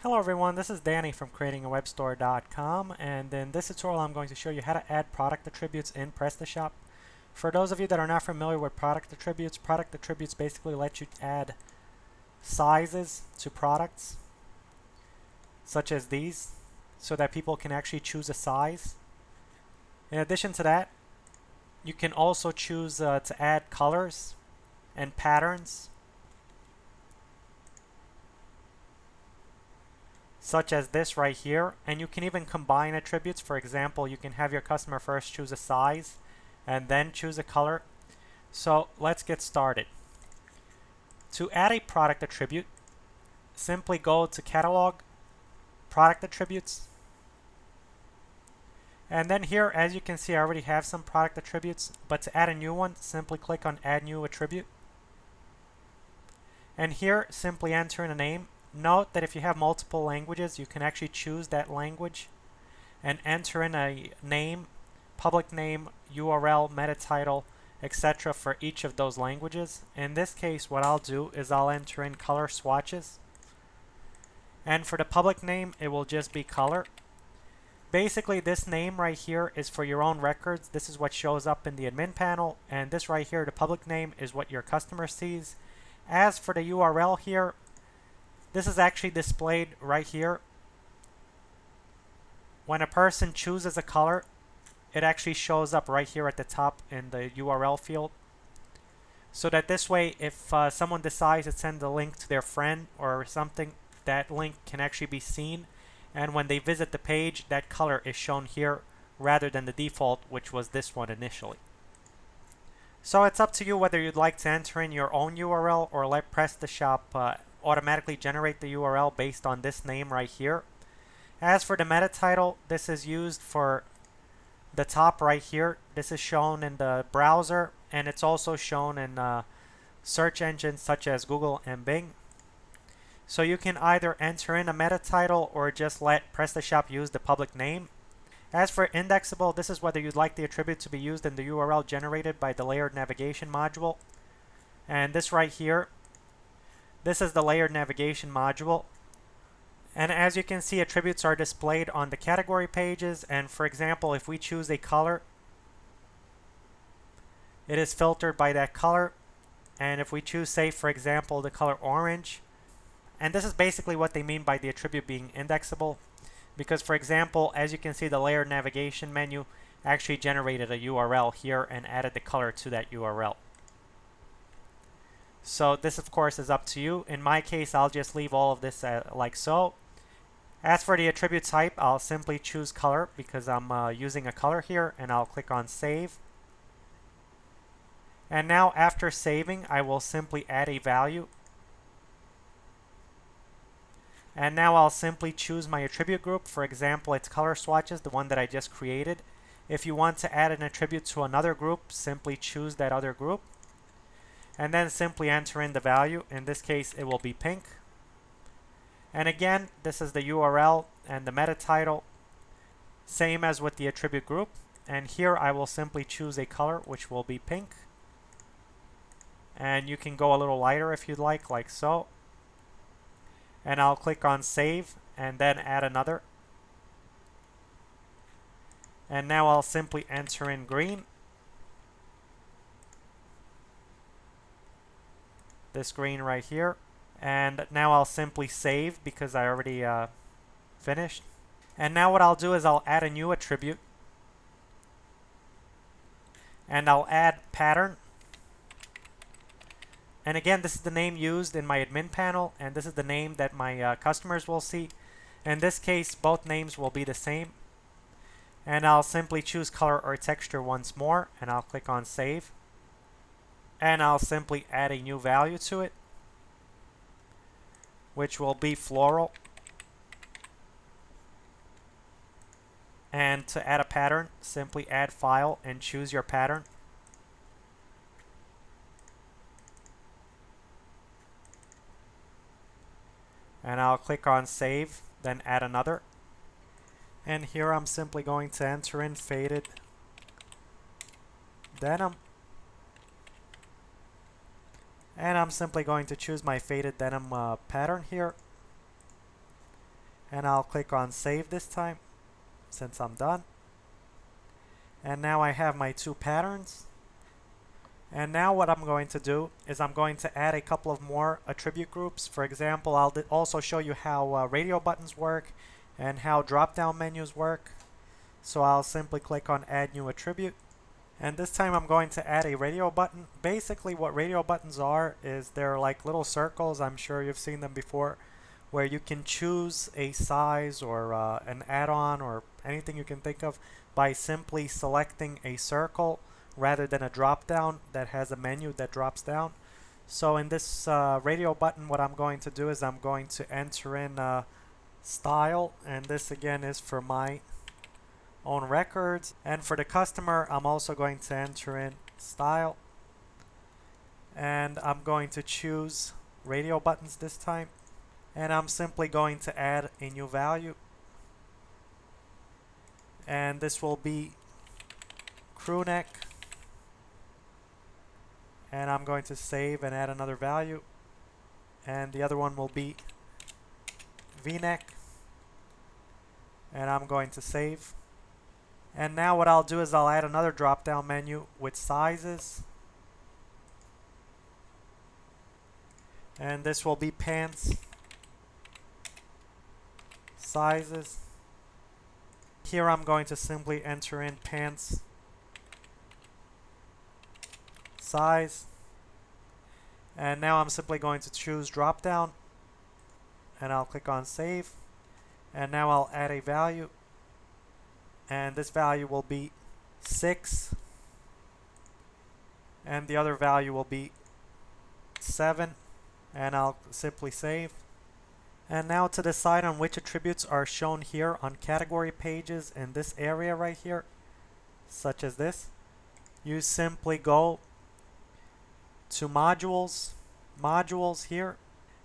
Hello everyone, this is Danny from creatingawebstore.com, and in this tutorial I'm going to show you how to add product attributes in PrestaShop. For those of you that are not familiar with product attributes basically let you add sizes to products such as these so that people can actually choose a size. In addition to that, you can also choose to add colors and patterns such as this right here, and you can even combine attributes. For example, you can have your customer first choose a size and then choose a color. So let's get started. To add a product attribute, simply go to Catalog, Product Attributes, and then here, as you can see, I already have some product attributes, but to add a new one, simply click on Add New Attribute. And here, simply enter in a name. Note that if you have multiple languages, you can actually choose that language and enter in a name, public name, URL, meta title, etc. for each of those languages. In this case, what I'll do is I'll enter in color swatches. And for the public name, it will just be color. Basically, this name right here is for your own records. This is what shows up in the admin panel. And this right here, the public name, is what your customer sees. As for the URL here, this is actually displayed right here. When a person chooses a color, it actually shows up right here at the top in the URL field. So that this way, if someone decides to send a link to their friend or something, that link can actually be seen. And when they visit the page, that color is shown here rather than the default, which was this one initially. So it's up to you whether you'd like to enter in your own URL or let PrestaShop automatically generate the URL based on this name right here. As for the meta title, this is used for the top right here. This is shown in the browser, and it's also shown in search engines such as Google and Bing. So you can either enter in a meta title or just let PrestaShop use the public name. As for indexable, this is whether you'd like the attribute to be used in the URL generated by the layered navigation module. And this right here, this is the layered navigation module. And as you can see, attributes are displayed on the category pages. And for example, if we choose a color, it is filtered by that color. And if we choose, say, for example, the color orange, and this is basically what they mean by the attribute being indexable. Because, for example, as you can see, the layered navigation menu actually generated a URL here and added the color to that URL. So this, of course, is up to you. In my case, I'll just leave all of this like so. As for the attribute type, I'll simply choose color because I'm using a color here, and I'll click on Save. And now, after saving, I will simply add a value. And now I'll simply choose my attribute group. For example, it's color swatches, the one that I just created. If you want to add an attribute to another group, simply choose that other group. And then simply enter in the value. In this case, it will be pink. And again, this is the URL and the meta title, same as with the attribute group. And here I will simply choose a color, which will be pink. And you can go a little lighter if you'd like so. And I'll click on Save and then add another. And now I'll simply enter in green. This green right here. And now I'll simply save because I already finished. And now what I'll do is I'll add a new attribute. And I'll add pattern. And again, this is the name used in my admin panel, and this is the name that my customers will see. In this case, both names will be the same. And I'll simply choose color or texture once more, and I'll click on Save. And I'll simply add a new value to it, which will be floral. And to add a pattern, simply add File and choose your pattern. And I'll click on Save, then add another. And here I'm simply going to enter in faded denim. And I'm simply going to choose my faded denim pattern here. And I'll click on save this time since I'm done. And now I have my two patterns. And now what I'm going to do is I'm going to add a couple of more attribute groups. For example, I'll also show you how radio buttons work and how drop-down menus work. So I'll simply click on add new attribute. And this time I'm going to add a radio button. Basically what radio buttons are is they're like little circles. I'm sure you've seen them before, where you can choose a size or an add-on or anything you can think of by simply selecting a circle rather than a drop-down that has a menu that drops down. So in this radio button, what I'm going to do is I'm going to enter in style, and this again is for my own records. And for the customer, I'm also going to enter in style, and I'm going to choose radio buttons this time. And I'm simply going to add a new value, and this will be crew neck, and I'm going to save and add another value, and the other one will be v-neck, and I'm going to save. And now what I'll do is I'll add another drop down menu with sizes, and this will be pants sizes. Here I'm going to simply enter in pants size, and now I'm simply going to choose drop down, and I'll click on save. And now I'll add a value, and this value will be 6, and the other value will be 7, and I'll simply save. And now to decide on which attributes are shown here on category pages in this area right here, such as this, you simply go to modules here,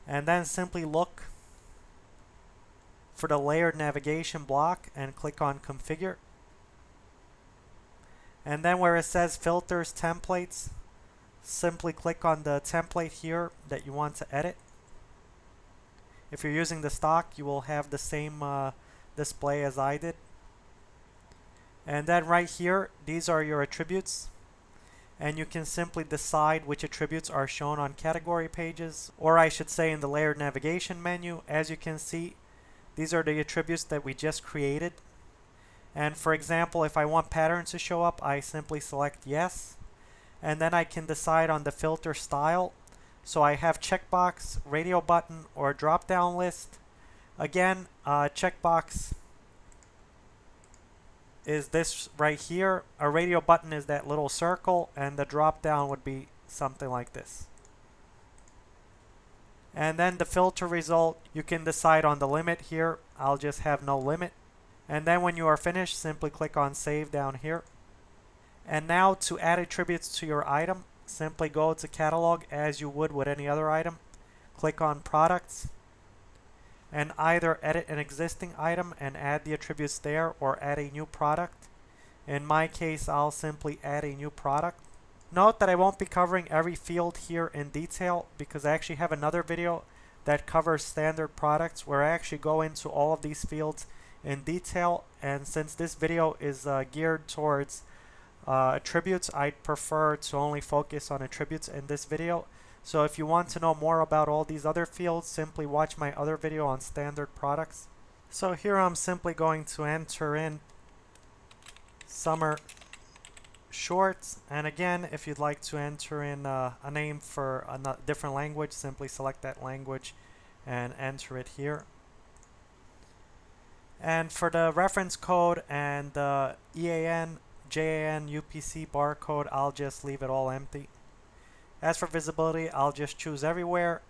and then simply look for the layered navigation block and click on configure. And then where it says filters templates, simply click on the template here that you want to edit. If you're using the stock, you will have the same display as I did. And then right here, these are your attributes. And you can simply decide which attributes are shown on category pages, or I should say in the layered navigation menu. As you can see, these are the attributes that we just created. And for example, if I want patterns to show up, I simply select yes. And then I can decide on the filter style. So I have checkbox, radio button, or drop down list. Again, checkbox is this right here. A radio button is that little circle, and the drop down would be something like this. And then the filter result, you can decide on the limit here. I'll just have no limit. And then when you are finished, simply click on save down here. And now to add attributes to your item, simply go to catalog as you would with any other item. Click on products, and either edit an existing item and add the attributes there, or add a new product. In my case, I'll simply add a new product. Note that I won't be covering every field here in detail, because I actually have another video that covers standard products where I actually go into all of these fields in detail. And since this video is geared towards attributes, I'd prefer to only focus on attributes in this video. So if you want to know more about all these other fields, simply watch my other video on standard products. So here I'm simply going to enter in summer shorts, and again, if you'd like to enter in a name for a different language, simply select that language and enter it here. And for the reference code and the EAN, JAN, UPC barcode, I'll just leave it all empty. As for visibility, I'll just choose everywhere.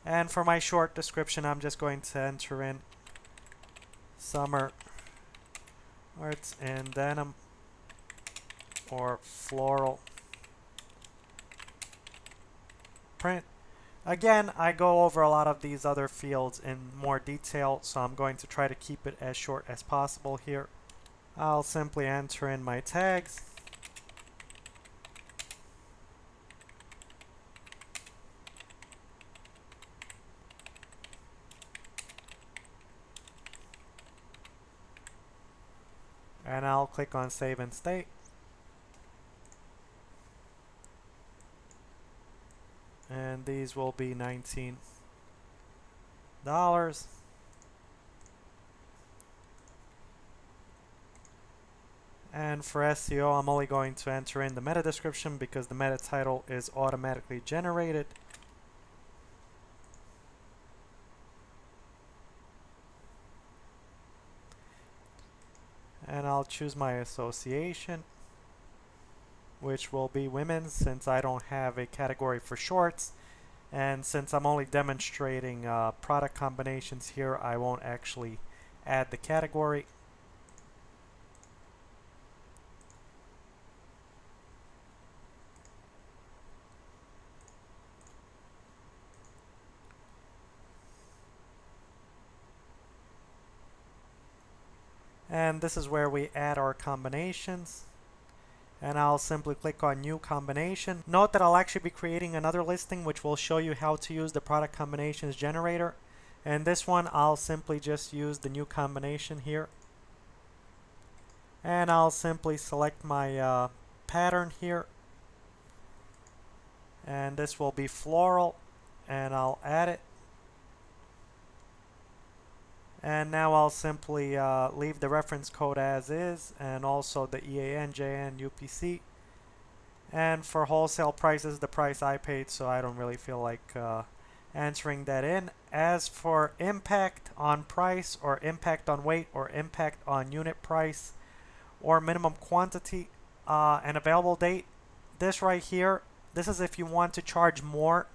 And for my short description, I'm just going to enter in summer arts in denim or floral print. Again, I go over a lot of these other fields in more detail, so I'm going to try to keep it as short as possible here. I'll simply enter in my tags. And I'll click on Save and State. And these will be $19. And for SEO, I'm only going to enter in the meta description because the meta title is automatically generated. And I'll choose my association, which will be women's, since I don't have a category for shorts. And since I'm only demonstrating product combinations here, I won't actually add the category. And this is where we add our combinations. And I'll simply click on New Combination. Note that I'll actually be creating another listing which will show you how to use the product combinations generator. And this one, I'll simply just use the new combination here. And I'll simply select my pattern here. And this will be floral. And I'll add it. And now I'll simply leave the reference code as is, and also the EAN, JN, UPC. And for wholesale prices, the price I paid, so I don't really feel like entering that in. As for impact on price, or impact on weight, or impact on unit price, or minimum quantity, and available date, this right here, this is if you want to charge more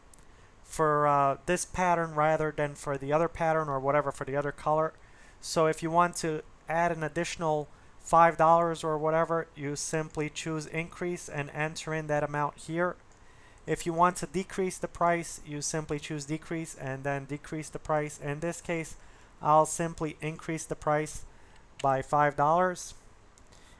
for this pattern rather than for the other pattern or whatever for the other color. So if you want to add an additional $5 or whatever, you simply choose increase and enter in that amount here. If you want to decrease the price, you simply choose decrease and then decrease the price. In this case, I'll simply increase the price by $5.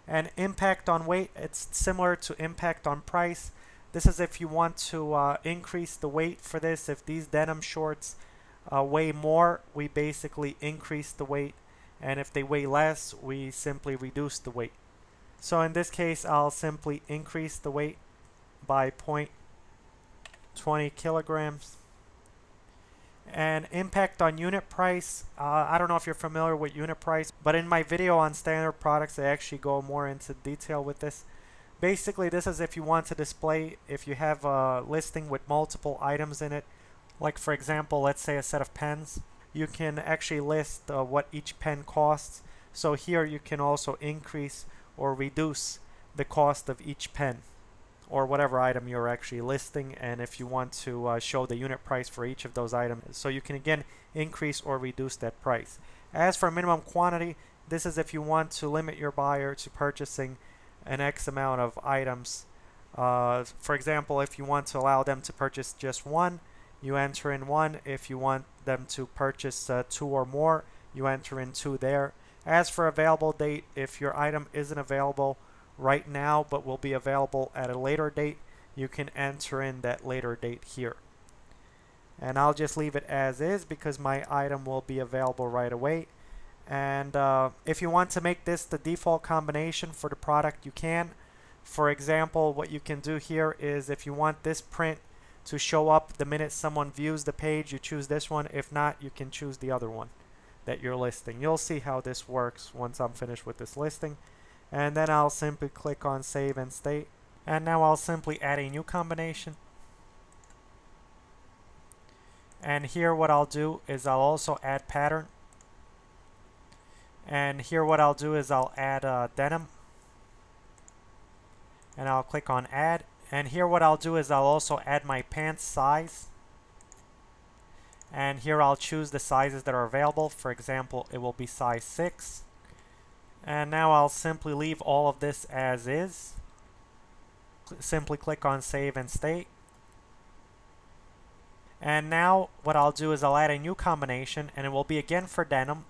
And impact on weight, it's similar to impact on price. This is if you want to increase the weight for this. If these denim shorts weigh more, we basically increase the weight. And if they weigh less, we simply reduce the weight. So in this case, I'll simply increase the weight by 0.20 kilograms. And impact on unit price, I don't know if you're familiar with unit price, but in my video on standard products, I actually go more into detail with this. Basically, this is if you want to display, if you have a listing with multiple items in it, like for example, let's say a set of pens, you can actually list what each pen costs. So here you can also increase or reduce the cost of each pen or whatever item you're actually listing, and if you want to show the unit price for each of those items. So you can again increase or reduce that price. As for minimum quantity, this is if you want to limit your buyer to purchasing an X amount of items. For example, if you want to allow them to purchase just one, you enter in one. If you want them to purchase two or more, you enter in two there. As for available date, if your item isn't available right now but will be available at a later date, you can enter in that later date here. And I'll just leave it as is because my item will be available right away. And if you want to make this the default combination for the product, you can. For example, what you can do here is if you want this print to show up the minute someone views the page, you choose this one. If not, you can choose the other one that you're listing. You'll see how this works once I'm finished with this listing. And then I'll simply click on Save and State. And now I'll simply add a new combination. And here what I'll do is I'll also add pattern. And here what I'll do is I'll add denim. And I'll click on Add. And here what I'll do is I'll also add my pants size. And here I'll choose the sizes that are available. For example, it will be size 6. And now I'll simply leave all of this as is. Simply click on Save and State. And now what I'll do is I'll add a new combination, and it will be again for denim.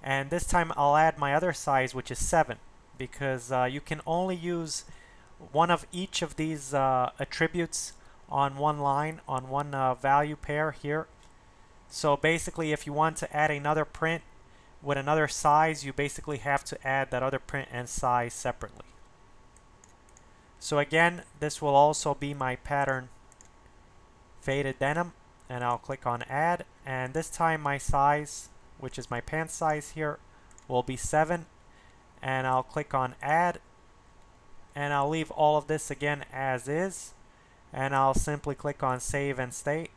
And this time I'll add my other size, which is 7, because you can only use one of each of these attributes on one line, on one value pair here. So basically, if you want to add another print, with another size, you basically have to add that other print and size separately. So again, this will also be my pattern faded denim, and I'll click on add, and this time my size, which is my pant size here, will be 7, and I'll click on add, and I'll leave all of this again as is, and I'll simply click on save and state.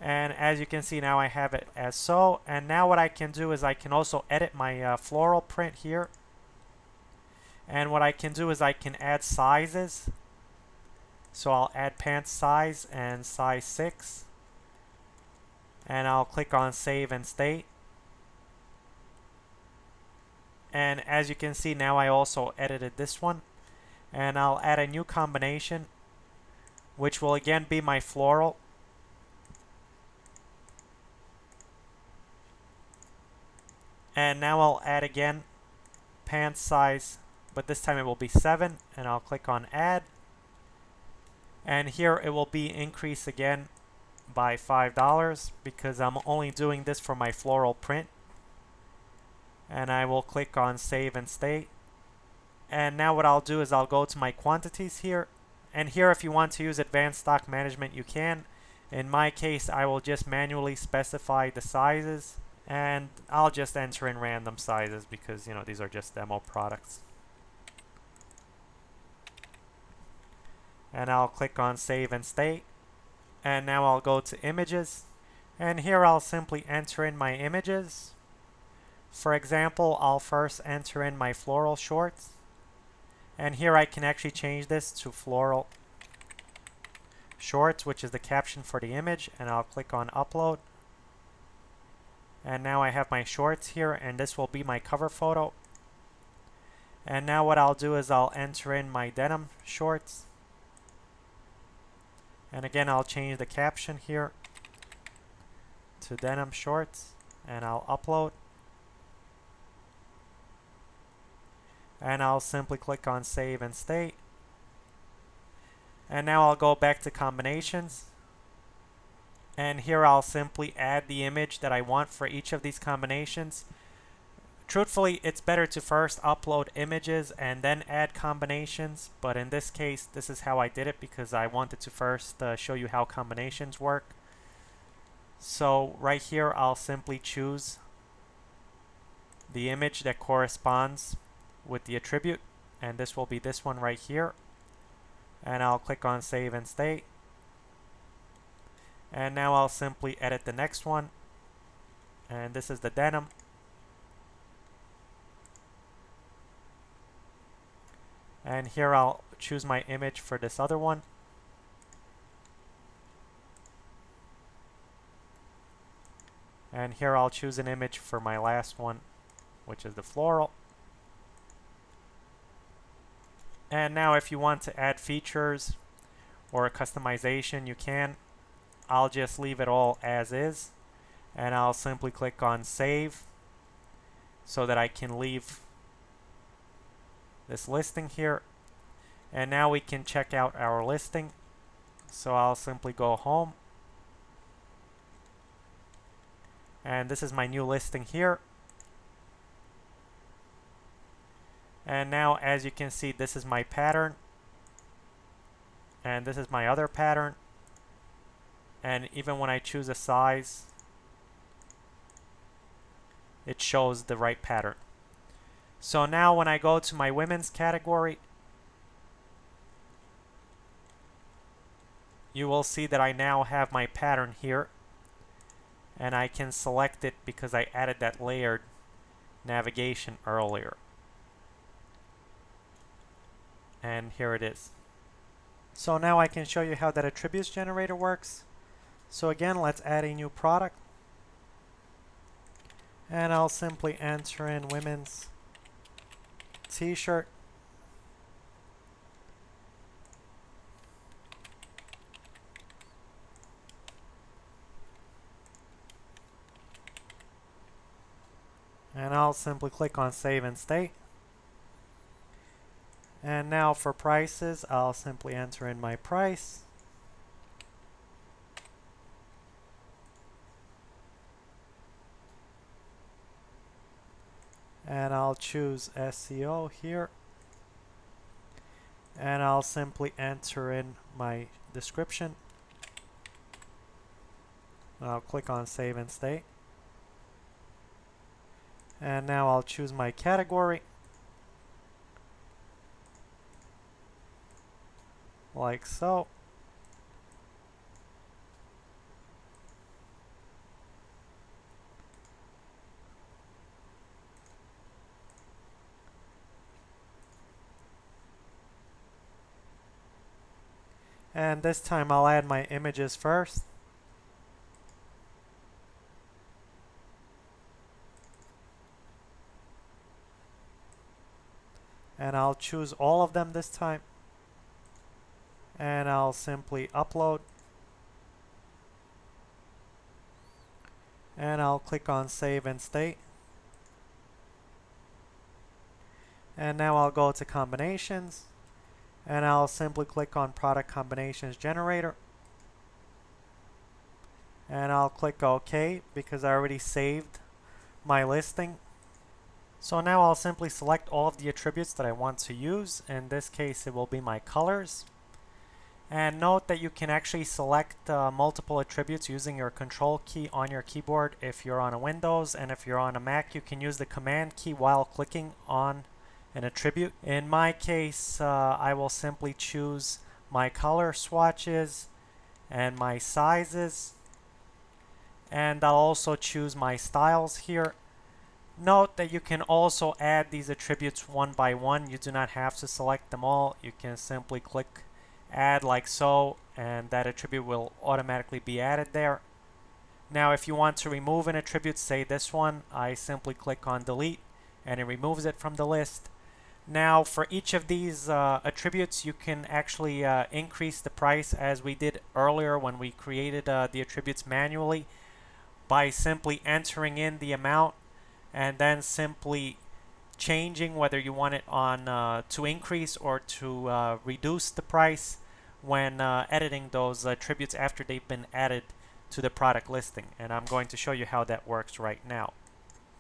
And as you can see, now I have it as so. And now what I can do is I can also edit my floral print here. And what I can do is I can add sizes. So I'll add pant size and size 6. And I'll click on save and state. And as you can see, now I also edited this one. And I'll add a new combination, which will again be my floral. And now I'll add again pant size, but this time it will be 7, and I'll click on add. And here it will be increase again by $5 because I'm only doing this for my floral print. And I will click on save and state. And now what I'll do is I'll go to my quantities here. And here, if you want to use advanced stock management, you can. In my case, I will just manually specify the sizes. And I'll just enter in random sizes because, you know, these are just demo products. And I'll click on save and state. And now I'll go to images. And here I'll simply enter in my images. For example, I'll first enter in my floral shorts. And here I can actually change this to floral shorts, which is the caption for the image. And I'll click on upload. And now I have my shorts here, and this will be my cover photo. And now what I'll do is I'll enter in my denim shorts. And again, I'll change the caption here to denim shorts, and I'll upload. And I'll simply click on save and state. And now I'll go back to combinations. And here I'll simply add the image that I want for each of these combinations. Truthfully, it's better to first upload images and then add combinations. But in this case, this is how I did it because I wanted to first show you how combinations work. So right here, I'll simply choose the image that corresponds with the attribute. And this will be this one right here. And I'll click on save and state. And now I'll simply edit the next one. And this is the denim. And here I'll choose my image for this other one. And here I'll choose an image for my last one, which is the floral. And now if you want to add features or a customization, you can. I'll just leave it all as is, and I'll simply click on save so that I can leave this listing here. And now we can check out our listing. So I'll simply go home, and this is my new listing here. And now, as you can see, this is my pattern, and this is my other pattern. And even when I choose a size, it shows the right pattern. So now when I go to my women's category, you will see that I now have my pattern here. And I can select it because I added that layered navigation earlier. And here it is. So now I can show you how that attributes generator works. So again, let's add a new product. And I'll simply enter in women's t-shirt. And I'll simply click on save and state. And now for prices, I'll simply enter in my price. and I'll choose SEO here, and I'll simply enter in my description. I'll click on Save and Stay. And now I'll choose my category, like so. And this time I'll add my images first. And I'll choose all of them this time. And I'll simply upload. And I'll click on Save and Stay. And now I'll go to Combinations. And I'll simply click on Product Combinations Generator. And I'll click OK because I already saved my listing. So now I'll simply select all of the attributes that I want to use. In this case, it will be my colors. And note that you can actually select multiple attributes using your control key on your keyboard if you're on a Windows, and if you're on a Mac, you can use the command key while clicking on an attribute. In my case, I will simply choose my color swatches and my sizes, and I'll also choose my styles here. Note that you can also add these attributes one by one. You do not have to select them all. You can simply click add like so, and that attribute will automatically be added there. Now if you want to remove an attribute, say this one, I simply click on delete and it removes it from the list. Now for each of these attributes, you can actually increase the price as we did earlier when we created the attributes manually, by simply entering in the amount and then simply changing whether you want it on to increase or to reduce the price when editing those attributes after they've been added to the product listing. And I'm going to show you how that works right now.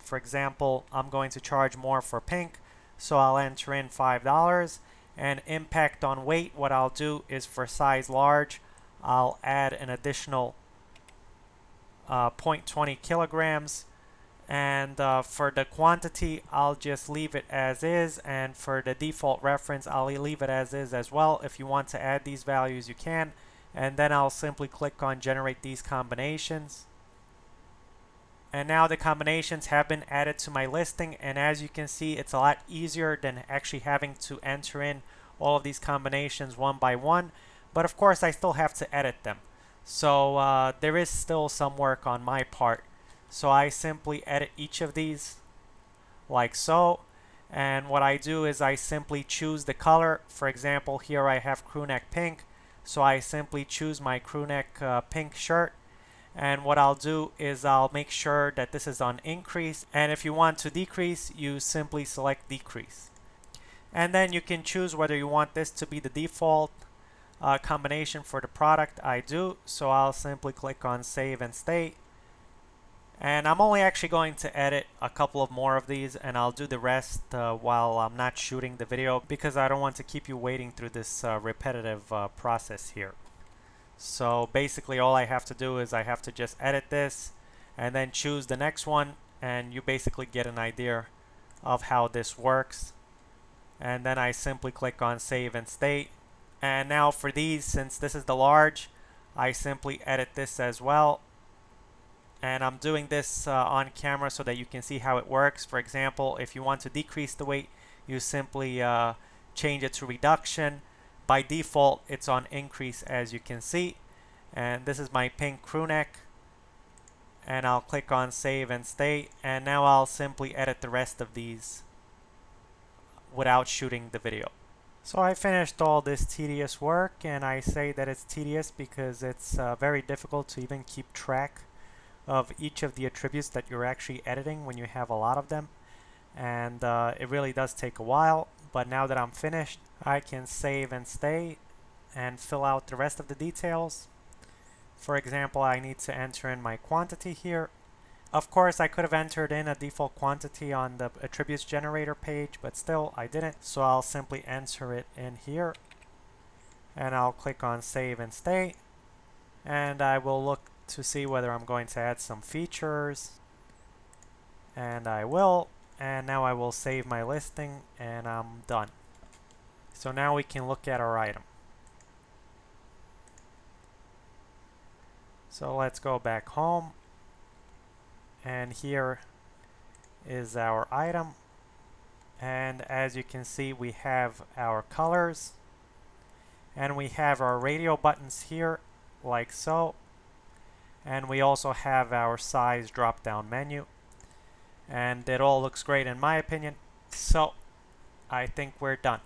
For example, I'm going to charge more for pink, so I'll enter in $5. And impact on weight, what I'll do is for size large, I'll add an additional 0.20 kilograms. And for the quantity, I'll just leave it as is, and for the default reference, I'll leave it as is as well. If you want to add these values, you can, and then I'll simply click on generate these combinations. And now the combinations have been added to my listing, and as you can see, it's a lot easier than actually having to enter in all of these combinations one by one. But of course, I still have to edit them, so there is still some work on my part. So I simply edit each of these like so, and what I do is I simply choose the color. For example, here I have crewneck pink, so I simply choose my crewneck pink shirt, and what I'll do is I'll make sure that this is on increase, and if you want to decrease, you simply select decrease. And then you can choose whether you want this to be the default combination for the product. I do, so I'll simply click on Save and Stay. And I'm only actually going to edit a couple of more of these, and I'll do the rest while I'm not shooting the video, because I don't want to keep you waiting through this repetitive process here. So basically all I have to do is I have to just edit this and then choose the next one, and you basically get an idea of how this works. And then I simply click on Save and Stay. And now for these, since this is the large, I simply edit this as well. And I'm doing this on camera so that you can see how it works. For example, if you want to decrease the weight, you simply change it to reduction. By default, it's on increase, as you can see. And this is my pink crewneck. And I'll click on Save and Stay. And now I'll simply edit the rest of these without shooting the video. So I finished all this tedious work, and I say that it's tedious because it's very difficult to even keep track of each of the attributes that you're actually editing when you have a lot of them, and it really does take a while. But now that I'm finished, I can save and stay and fill out the rest of the details. For example, I need to enter in my quantity here, Of course, I could have entered in a default quantity on the attributes generator page, but still I didn't. So I'll simply enter it in here and I'll click on save and stay. And I will look to see whether I'm going to add some features. And I will. And now I will save my listing and I'm done. So now we can look at our item. So let's go back home. And here is our item. And as you can see, we have our colors. And we have our radio buttons here, like so. And we also have our size drop-down menu. And it all looks great in my opinion. So I think we're done.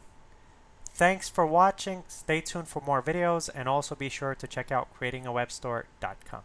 Thanks for watching. Stay tuned for more videos and also be sure to check out creatingawebstore.com.